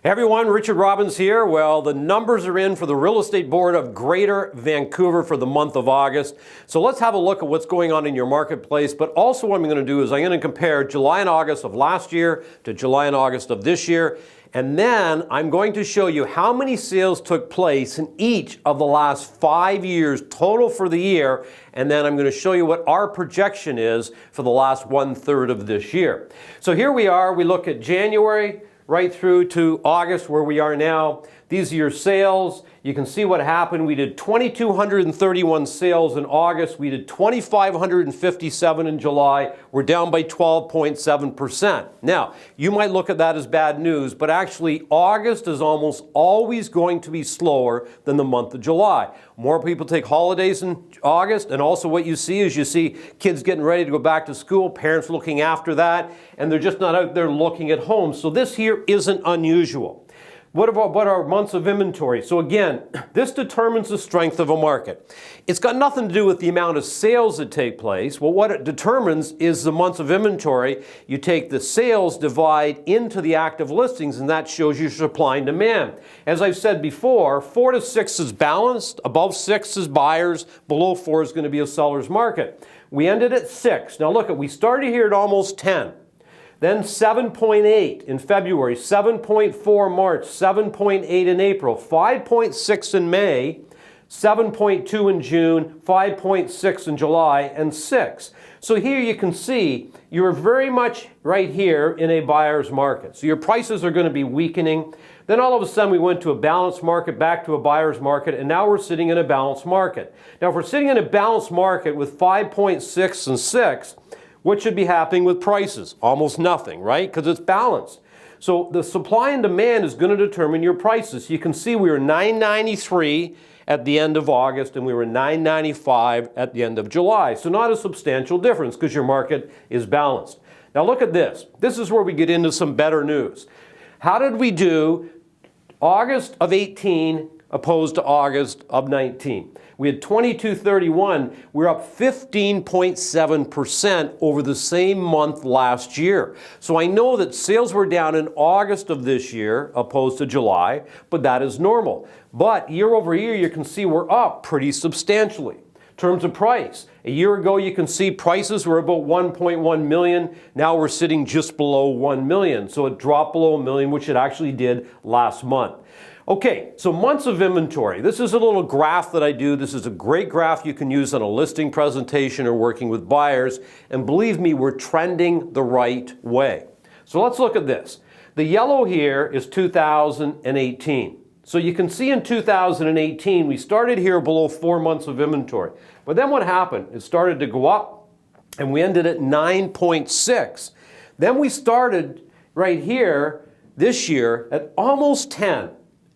Hey everyone, Richard Robbins here. Well, the numbers are in for the Real Estate Board of Greater Vancouver for the month of August. So let's have a look at what's going on in your marketplace. But also what I'm going to do is I'm going to compare July and August of last year to July and August of this year. And then I'm going to show you how many sales took place in each of the last 5 years total for the year. And then I'm going to show you what our projection is for the last 1/3 of this year. So here we are. We look at January right through to August, where we are now. These are your sales. You can see what happened. We did 2,231 sales in August. We did 2,557 in July. We're down by 12.7%. Now, you might look at that as bad news, but actually August is almost always going to be slower than the month of July. More people take holidays in August, and also what you see is you see kids getting ready to go back to school, parents looking after that, and they're just not out there looking at home. So this here isn't unusual. What about our months of inventory? So again, this determines the strength of a market. It's got nothing to do with the amount of sales that take place. Well, what it determines is the months of inventory. You take the sales, divide into the active listings, and that shows you supply and demand. As I've said before, 4 to 6 is balanced, above 6 is buyers, below 4 is going to be a seller's market. We ended at 6. Now look, we started here at almost 10. Then 7.8 in February, 7.4 March, 7.8 in April, 5.6 in May, 7.2 in June, 5.6 in July, and 6. So here you can see you're very much right here in a buyer's market. So your prices are going to be weakening. Then all of a sudden we went to a balanced market, back to a buyer's market, and now we're sitting in a balanced market. Now if we're sitting in a balanced market with 5.6 and 6, what should be happening with prices? Almost nothing, right? Because it's balanced. So the supply and demand is going to determine your prices. You can see we were $993 at the end of August and we were $995 at the end of July. So not a substantial difference because your market is balanced. Now look at this. This is where we get into some better news. How did we do August of 18 opposed to August of 19? We had 2231. We're up 15.7% over the same month last year. So I know that sales were down in August of this year opposed to July, but that is normal. But year over year, you can see we're up pretty substantially. In terms of price, a year ago you can see prices were about 1.1 million. Now we're sitting just below 1 million. So it dropped below a million, which it actually did last month. Okay, so months of inventory. This is a little graph that I do. This is a great graph you can use on a listing presentation or working with buyers. And believe me, we're trending the right way. So let's look at this. The yellow here is 2018. So you can see in 2018, we started here below 4 months of inventory. But then what happened? It started to go up and we ended at 9.6. Then we started right here this year at almost 10.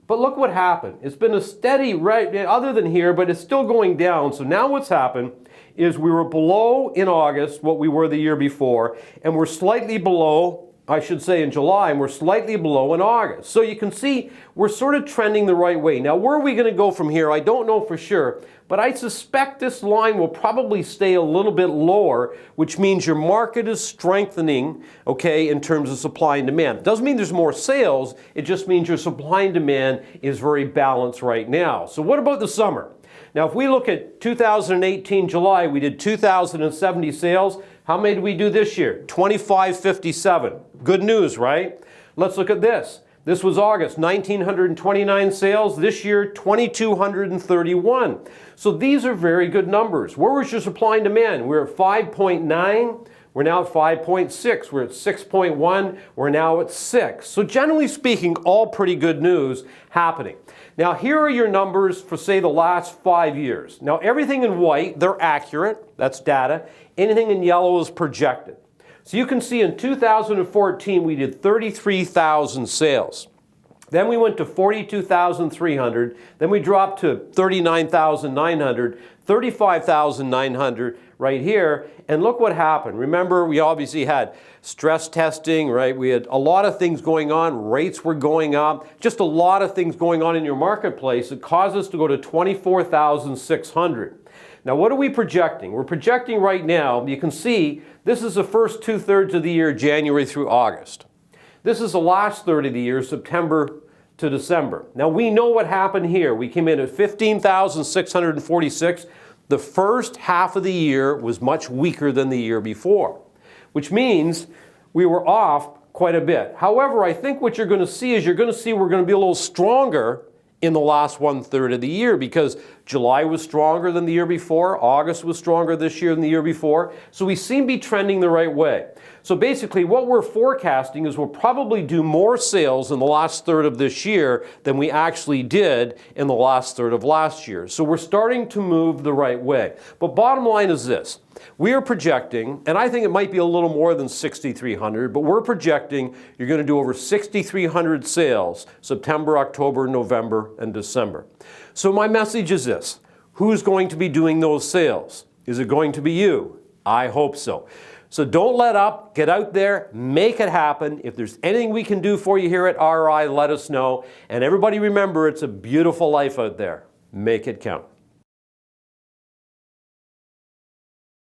But look what happened. It's been a steady, right, other than here, but it's still going down. So now what's happened is we were below in August what we were the year before, and we're slightly below, I should say in July, and we're slightly below in August. So you can see we're sort of trending the right way. Now where are we going to go from here? I don't know for sure, but I suspect this line will probably stay a little bit lower, which means your market is strengthening, okay, in terms of supply and demand. It doesn't mean there's more sales, it just means your supply and demand is very balanced right now. So what about the summer? Now if we look at 2018 July, we did 2,070 sales. How many did we do this year? 2,557. Good news, right? Let's look at this. This was August, 1,929 sales. This year, 2,231. So these are very good numbers. Where was your supply and demand? We're at 5.9. We're now at 5.6. We're at 6.1. We're now at 6. So generally speaking, all pretty good news happening. Now here are your numbers for, say, the last 5 years. Now everything in white, they're accurate. That's data. Anything in yellow is projected. So you can see in 2014 we did 33,000 sales. Then we went to 42,300. Then we dropped to 39,900, 35,900 right here. And look what happened. Remember, we obviously had stress testing, right? We had a lot of things going on. Rates were going up. Just a lot of things going on in your marketplace. It caused us to go to 24,600. Now, what are we projecting? We're projecting right now, you can see, this is the first 2/3 of the year, January through August. This is the last third of the year, September to December. Now we know what happened here. We came in at 15,646. The first half of the year was much weaker than the year before, which means we were off quite a bit. However, I think what you're going to see is we're going to be a little stronger in the last 1/3 of the year, because July was stronger than the year before, August was stronger this year than the year before, so we seem to be trending the right way. So basically what we're forecasting is we'll probably do more sales in the last third of this year than we actually did in the last third of last year. So we're starting to move the right way. But bottom line is this. We are projecting, and I think it might be a little more than 6,300, but we're projecting you're going to do over 6,300 sales September, October, November, and December. So my message is this. Who's going to be doing those sales? Is it going to be you? I hope so. So don't let up. Get out there. Make it happen. If there's anything we can do for you here at RI, let us know. And everybody remember, it's a beautiful life out there. Make it count.